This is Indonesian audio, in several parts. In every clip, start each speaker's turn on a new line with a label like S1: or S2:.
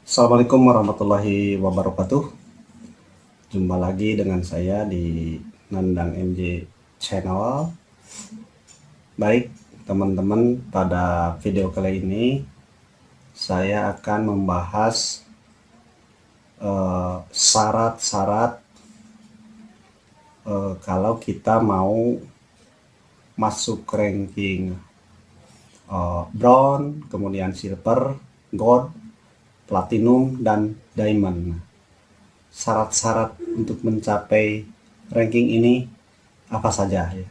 S1: Assalamualaikum warahmatullahi wabarakatuh. Jumpa lagi dengan saya di Nandang MJ Channel. Baik, teman-teman, pada video kali ini saya akan membahas syarat-syarat kalau kita mau masuk ranking bronze, kemudian silver, gold, platinum, dan diamond. Syarat-syarat untuk mencapai ranking ini apa saja ya?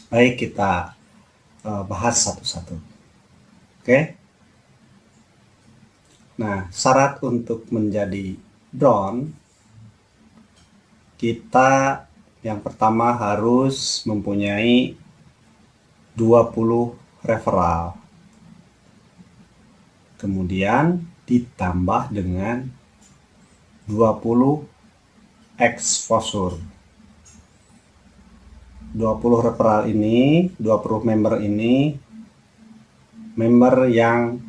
S1: Baik, kita bahas satu-satu. Oke. Nah, syarat untuk menjadi bronze, kita yang pertama harus mempunyai 20 referral. Kemudian ditambah dengan 20 exposure. 20 referral ini, 20 member ini, member yang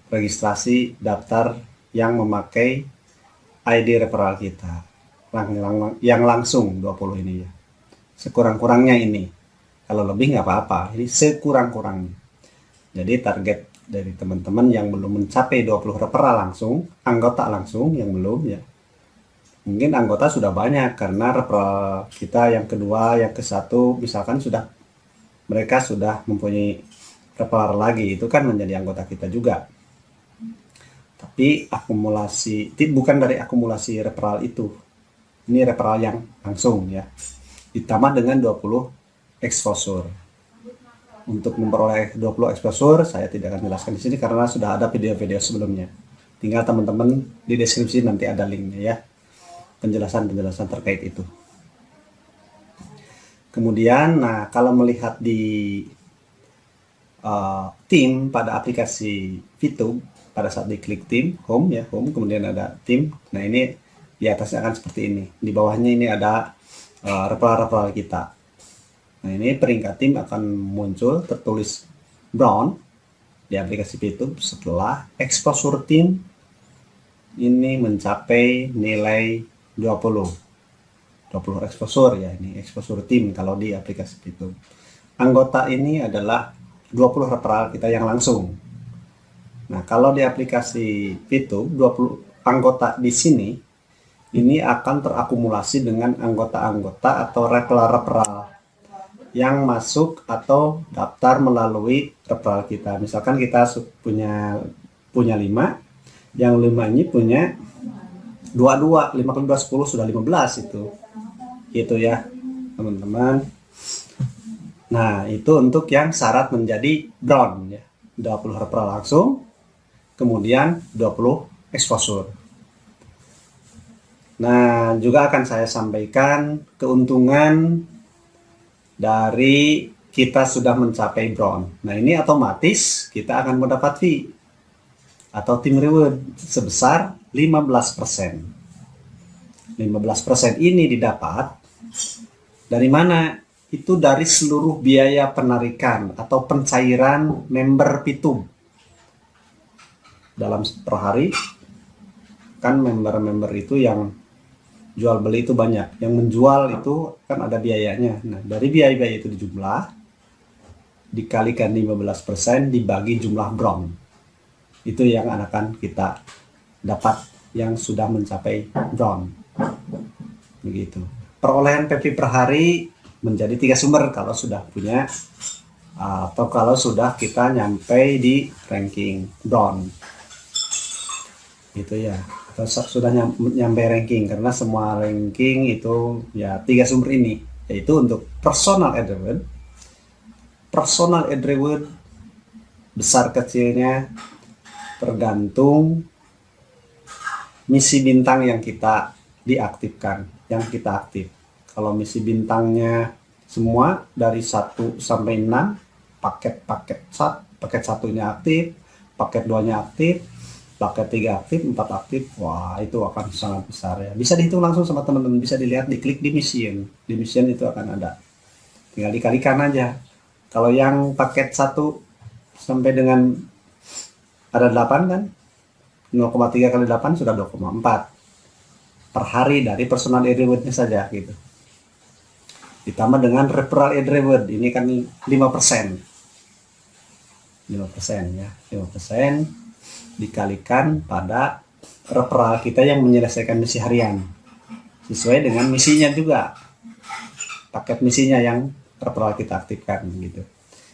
S1: registrasi daftar yang memakai ID referral kita. Yang langsung 20 ini ya. Sekurang-kurangnya ini. Kalau lebih nggak apa-apa, ini sekurang-kurangnya. Jadi target dari teman-teman yang belum mencapai 20 referral langsung, anggota langsung yang belum ya. Mungkin anggota sudah banyak karena referral kita yang kedua, yang ke satu misalkan mereka sudah mempunyai referral lagi, itu kan menjadi anggota kita juga. Tapi akumulasi, bukan dari akumulasi referral itu. Ini referral yang langsung ya. Ditambah dengan 20 exposure. Untuk memperoleh 20 exposure saya tidak akan jelaskan di sini karena sudah ada video-video sebelumnya. Tinggal teman-teman di deskripsi nanti ada linknya ya. Penjelasan-penjelasan terkait itu. Kemudian, nah kalau melihat di tim pada aplikasi VTube, pada saat diklik tim, home ya, home, kemudian ada tim. Nah ini di atasnya akan seperti ini. Di bawahnya ini ada referral kita. Nah ini peringkat tim akan muncul tertulis brown di aplikasi VTube setelah exposure tim ini mencapai nilai 20 exposure ya, ini exposure tim kalau di aplikasi VTube. Anggota ini adalah 20 referral kita yang langsung. Nah kalau di aplikasi VTube 20 anggota di sini ini akan terakumulasi dengan anggota-anggota atau referral yang masuk atau daftar melalui referral kita. Misalkan kita punya 5, yang 5 ini punya 22, 5 kali 2 10 sudah 15 itu. Gitu ya, teman-teman. Nah, itu untuk yang syarat menjadi bronze ya. 20 referral langsung, kemudian 20 exposure. Nah, juga akan saya sampaikan keuntungan dari kita sudah mencapai bronze. Nah ini otomatis kita akan mendapat fee atau team reward sebesar 15%. 15% ini didapat dari mana? Itu dari seluruh biaya penarikan atau pencairan member VTube. Dalam per hari kan member-member itu yang jual beli itu banyak, yang menjual itu kan ada biayanya. Nah dari biaya itu dijumlah dikalikan 15% dibagi jumlah bronze, itu yang akan kita dapat yang sudah mencapai bronze. Begitu. Perolehan PV per hari menjadi 3 sumber kalau sudah punya atau kalau sudah kita nyampe di ranking bronze gitu ya, atau sudah nyampe ranking, karena semua ranking itu ya 3 sumber ini, yaitu untuk personal ad reward besar kecilnya tergantung misi bintang yang kita diaktifkan, yang kita aktif. Kalau misi bintangnya semua dari 1 sampai 6 paket satunya aktif, paket 2-nya aktif, paket 3 aktif, 4 aktif, wah itu akan sangat besar ya. Bisa dihitung langsung sama teman-teman, bisa dilihat, diklik di mission. Di mission itu akan ada. Tinggal dikalikan aja. Kalau yang paket 1 sampai dengan ada 8 kan, 0,3 kali 8 sudah 2,4 per hari dari personal aid reward-nya saja gitu. Ditambah dengan referral aid reward, ini kan 5%. 5% ya, 5% dikalikan pada referral kita yang menyelesaikan misi harian. Sesuai dengan misinya juga. Paket misinya yang referral kita aktifkan gitu.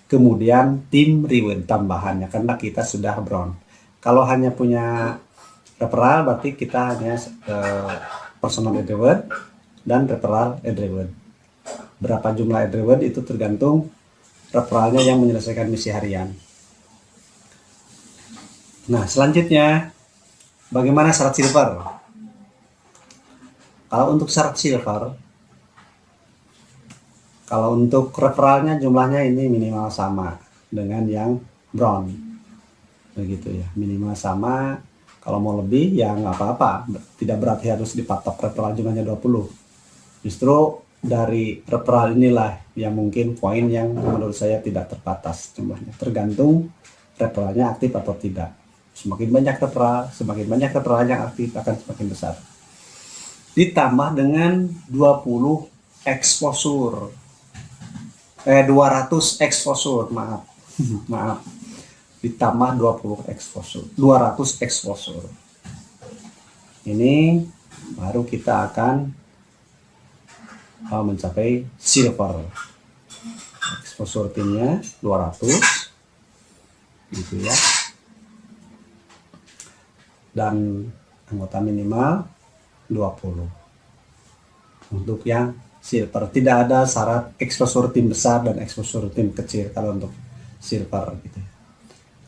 S1: Kemudian tim reward tambahannya karena kita sudah bronze. Kalau hanya punya referral berarti kita hanya personal aid reward dan referral aid reward. Berapa jumlah aid reward itu tergantung referralnya yang menyelesaikan misi harian. Nah, selanjutnya bagaimana syarat silver? Kalau untuk syarat silver, kalau untuk referralnya jumlahnya ini minimal sama dengan yang bronze. Begitu ya, minimal sama. Kalau mau lebih ya nggak apa-apa, tidak berarti harus dipatok referral jumlahnya 20. Justru dari referral inilah yang mungkin poin yang menurut saya tidak terbatas jumlahnya, tergantung referralnya aktif atau tidak. Semakin banyak referral yang aktif akan semakin besar. Ditambah dengan 20 exposure. 200 exposure, maaf. Maaf. Ditambah 20 exposure. 200 exposure. Ini baru kita akan mencapai silver. Exposure timnya 200. Gitu ya. Dan anggota minimal 20 untuk yang silver. Tidak ada syarat exposure tim besar dan exposure tim kecil kalau untuk silver gitu.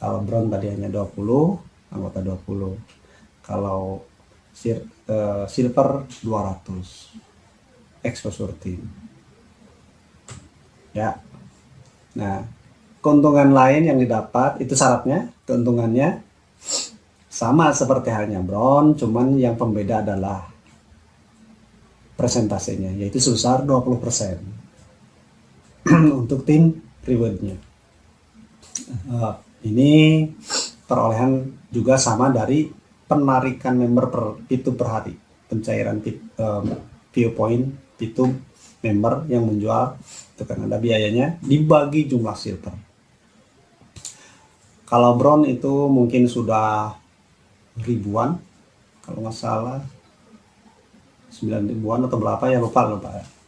S1: Kalau bronze tadi hanya 20, anggota 20. Kalau silver 200 exposure tim. Ya. Nah, keuntungan lain yang didapat itu syaratnya, keuntungannya sama seperti halnya bronze, cuman yang pembeda adalah persentasenya, yaitu sebesar 20% untuk tim rewardnya. Ini perolehan juga sama dari penarikan member per hari, pencairan view point itu member yang menjual, itu kan ada biayanya dibagi jumlah silver. Kalau bronze itu mungkin sudah ribuan, kalau nggak salah 9 ribuan atau berapa ya, lupa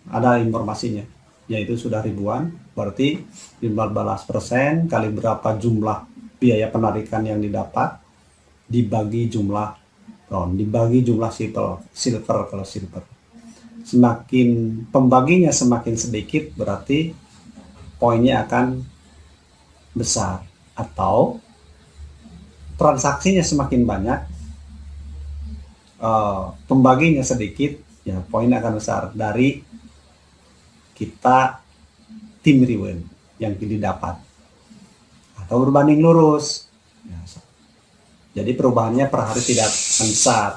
S1: ada informasinya, yaitu sudah ribuan, berarti 15% kali berapa jumlah biaya penarikan yang didapat dibagi jumlah bronze, dibagi jumlah silver. Kalau silver semakin pembaginya semakin sedikit berarti poinnya akan besar, atau transaksinya semakin banyak, pembaginya sedikit, ya poin akan besar dari kita tim reward yang didapat, atau berbanding lurus. Ya, jadi perubahannya per hari tidak akan besar,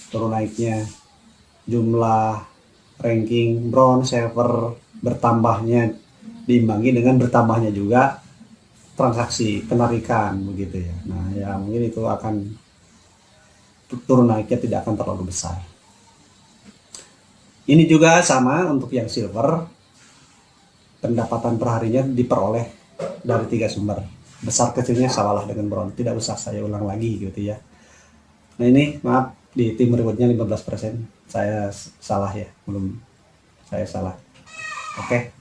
S1: turun naiknya jumlah ranking bronze, silver bertambahnya diimbangi dengan bertambahnya juga transaksi penarikan begitu ya. Nah ya mungkin itu akan turun naiknya tidak akan terlalu besar. Ini juga sama untuk yang silver, pendapatan perharinya diperoleh dari 3 sumber. Besar kecilnya samalah dengan bronze, tidak usah saya ulang lagi gitu ya. Nah ini maaf, di tim rewardnya 15%, saya salah ya, saya salah. Oke.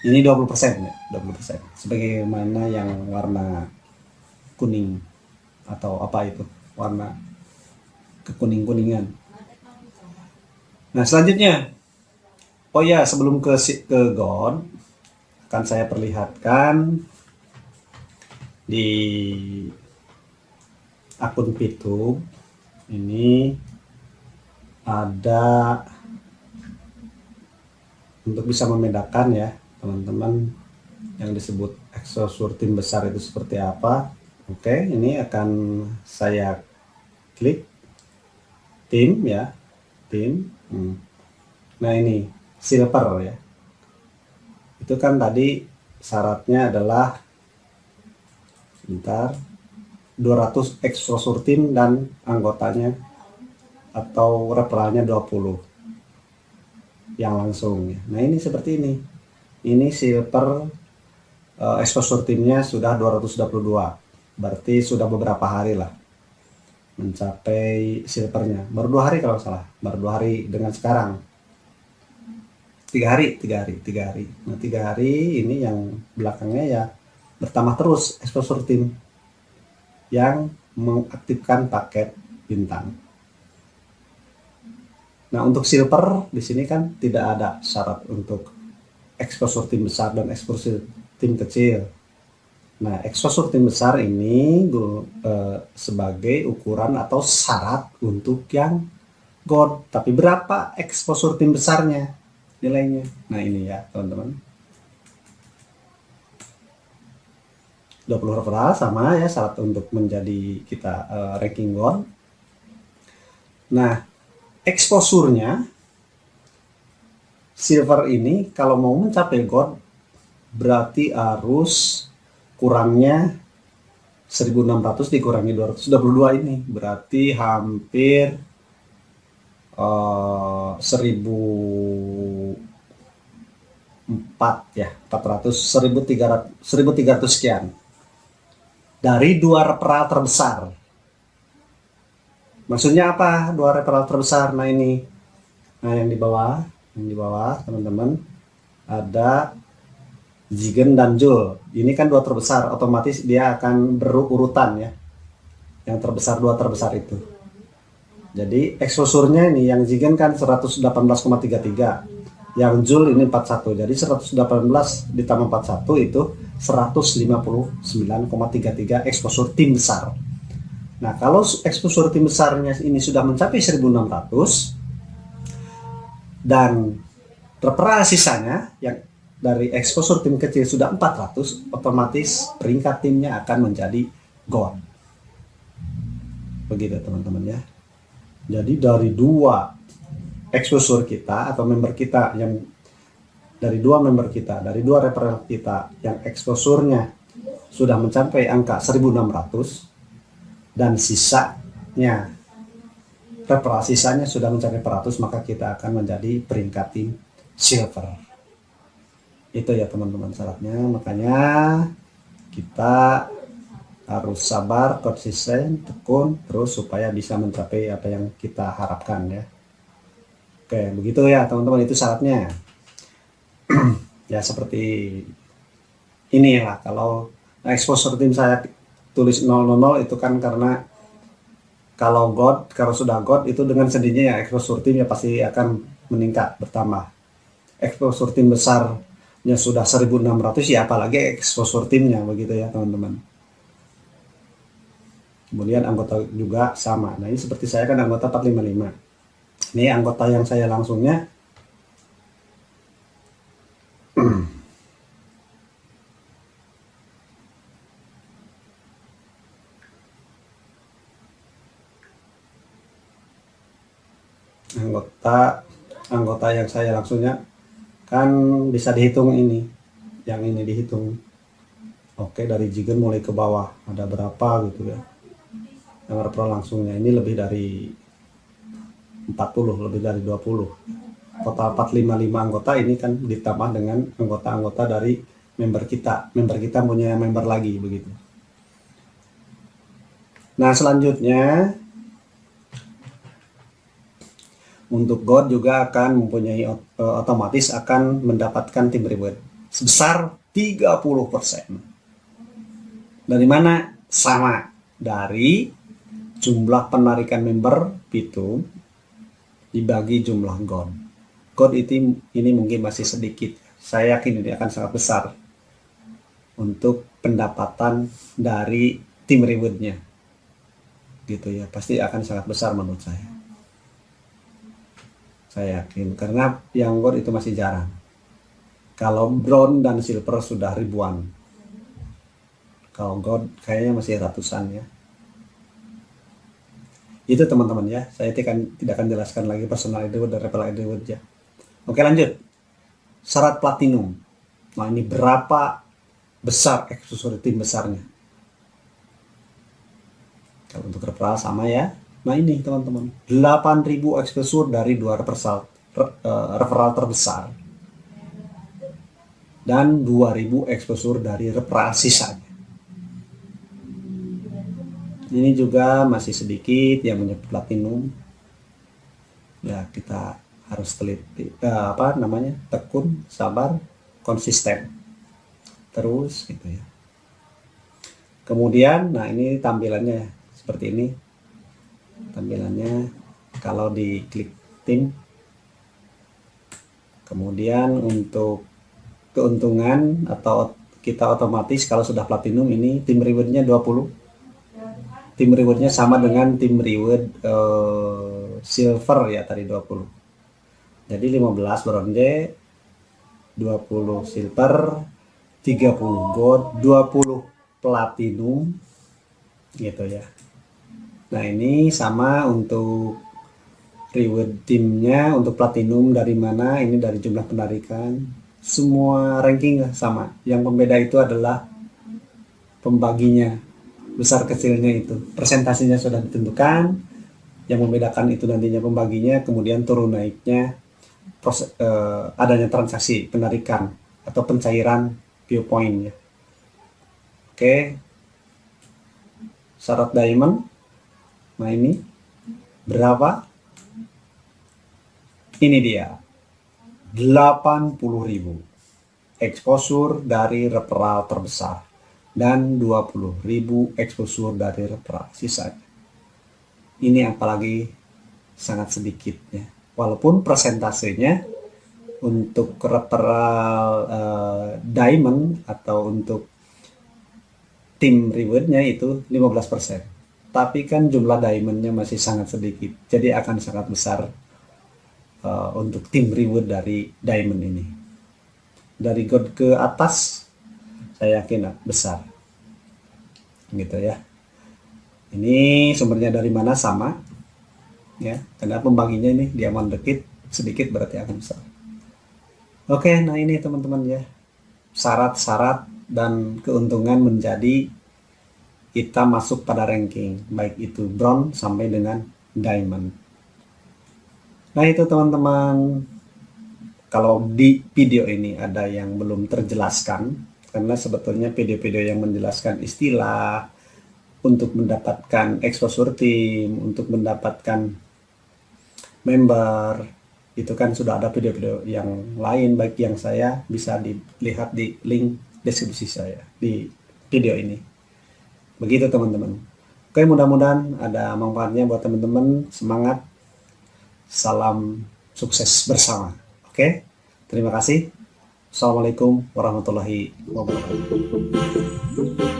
S1: Ini 20% ya, 20%. Sebagaimana yang warna kuning atau apa itu, warna kekuning-kuningan. Nah, selanjutnya. Oh ya, sebelum ke gold akan saya perlihatkan di akun Pitu ini ada untuk bisa membedakan ya teman-teman yang disebut exposure tim besar itu seperti apa. Oke, ini akan saya klik tim ya, tim. Nah ini silver ya, itu kan tadi syaratnya adalah, bentar, 200 exposure team dan anggotanya atau referralnya 20 yang langsung. Nah ini seperti ini. Ini silver exposure teamnya sudah 222. Berarti sudah beberapa hari lah mencapai silvernya. Baru 2 hari kalau salah. Baru 2 hari dengan sekarang. 3 hari. Nah 3 hari ini yang belakangnya ya bertambah terus exposure team yang mengaktifkan paket bintang. Nah untuk silver di sini kan tidak ada syarat untuk exposure team besar dan exposure team kecil. Nah exposure team besar ini sebagai ukuran atau syarat untuk yang gold. Tapi berapa exposure team besarnya nilainya? Nah ini ya teman-teman. 20 referral sama ya syarat untuk menjadi kita ranking gold. Nah exposure-nya silver ini kalau mau mencapai gold berarti harus kurangnya 1600 dikurangi 222 ini berarti hampir 1004 ya 400 1300 sekian dari 2 referral terbesar. Maksudnya apa 2 referral terbesar? Nah ini, nah yang di bawah teman-teman ada Zigen dan Jul. Ini kan 2 terbesar, otomatis dia akan berurutan ya. Yang terbesar 2 terbesar itu. Jadi exposure-nya ini yang Zigen kan 118,33. Yang Jul ini 41. Jadi 118 ditambah 41 itu 159,33 exposure tim besar. Nah, kalau exposure tim besarnya ini sudah mencapai 1600 dan referral sisanya yang dari exposure tim kecil sudah 400, otomatis peringkat timnya akan menjadi gold. Begitu teman-teman ya. Jadi dari 2 exposure kita atau member kita yang dari 2 member kita, dari 2 referral kita yang exposure-nya sudah mencapai angka 1600 dan sisanya referral sisanya sudah mencapai 400, maka kita akan menjadi peringkat tim silver. Itu ya teman-teman syaratnya. Makanya kita harus sabar, konsisten, tekun terus supaya bisa mencapai apa yang kita harapkan ya. Oke, begitu ya teman-teman, itu syaratnya. Ya seperti inilah, kalau exposure tim saya tulis 000 itu kan karena kalau sudah gold itu dengan sendirinya ya exposure timnya pasti akan meningkat, bertambah. Exposure tim besarnya sudah 1600 ya apalagi exposure timnya, begitu ya teman-teman. Kemudian anggota juga sama. Nah ini seperti saya kan anggota 455. Ini anggota yang saya langsungnya anggota yang saya langsungnya kan bisa dihitung ini, yang ini dihitung. Oke, dari Zigen mulai ke bawah ada berapa gitu ya yang referral langsungnya, ini lebih dari 40, lebih dari 20. Total 455 anggota ini kan ditambah dengan anggota-anggota dari member kita punya member lagi begitu. Nah selanjutnya untuk gold juga akan mempunyai otomatis akan mendapatkan tim reward sebesar 30%. Dari mana? Sama dari jumlah penarikan member itu dibagi jumlah gold. Gold itu ini mungkin masih sedikit. Saya yakin ini akan sangat besar untuk pendapatan dari tim rewardnya. Gitu ya, pasti akan sangat besar menurut saya. Saya yakin, karena yang gold itu masih jarang. Kalau bronze dan silver sudah ribuan. Kalau gold kayaknya masih ratusan ya. Itu teman-teman ya. Saya tidak akan jelaskan lagi personal reward dan referral reward ya. Oke lanjut. Syarat platinum. Nah ini berapa besar exposure tim besarnya? Kalau untuk referral sama ya. Nah ini teman-teman, 8.000 exposure dari 2 referral terbesar dan 2.000 exposure dari referral sisanya. Ini juga masih sedikit yang menyebut platinum. Ya kita harus teliti, tekun, sabar, konsisten, terus gitu ya. Kemudian, nah ini tampilannya seperti ini. Tampilannya kalau diklik tim. Kemudian untuk keuntungan atau kita otomatis kalau sudah platinum ini tim rewardnya 20. Tim rewardnya sama dengan tim reward silver ya tadi 20. Jadi 15 bronze, 20 silver, 30 gold, 20 platinum gitu ya. Nah ini sama untuk reward timnya. Untuk platinum dari mana? Ini dari jumlah penarikan. Semua ranking sama. Yang pembeda itu adalah pembaginya, besar kecilnya itu. Presentasinya sudah ditentukan. Yang membedakan itu nantinya pembaginya, kemudian turun naiknya adanya transaksi penarikan atau pencairan viewpoint ya. Oke. Syarat diamond. Nah ini berapa? Ini dia. 80.000 exposure dari referral terbesar dan 20.000 exposure dari referral sisanya. Ini apalagi sangat sedikit ya. Walaupun persentasenya untuk referral diamond atau untuk tim rewardnya itu 15%. Tapi kan jumlah diamondnya masih sangat sedikit. Jadi akan sangat besar untuk tim reward dari diamond ini. Dari gold ke atas saya yakin besar. Gitu ya. Ini sumbernya dari mana sama. Ya, karena pembaginya ini diamond sedikit berarti akan besar. Oke, nah ini teman-teman ya. Syarat-syarat dan keuntungan menjadi kita masuk pada ranking, baik itu bronze sampai dengan diamond. Nah itu teman-teman, kalau di video ini ada yang belum terjelaskan, karena sebetulnya video-video yang menjelaskan istilah untuk mendapatkan exposure team, untuk mendapatkan member, itu kan sudah ada video-video yang lain, baik yang saya bisa dilihat di link deskripsi saya di video ini. Begitu teman-teman. Oke, mudah-mudahan ada manfaatnya buat teman-teman. Semangat. Salam sukses bersama. Oke, terima kasih. Assalamualaikum warahmatullahi wabarakatuh.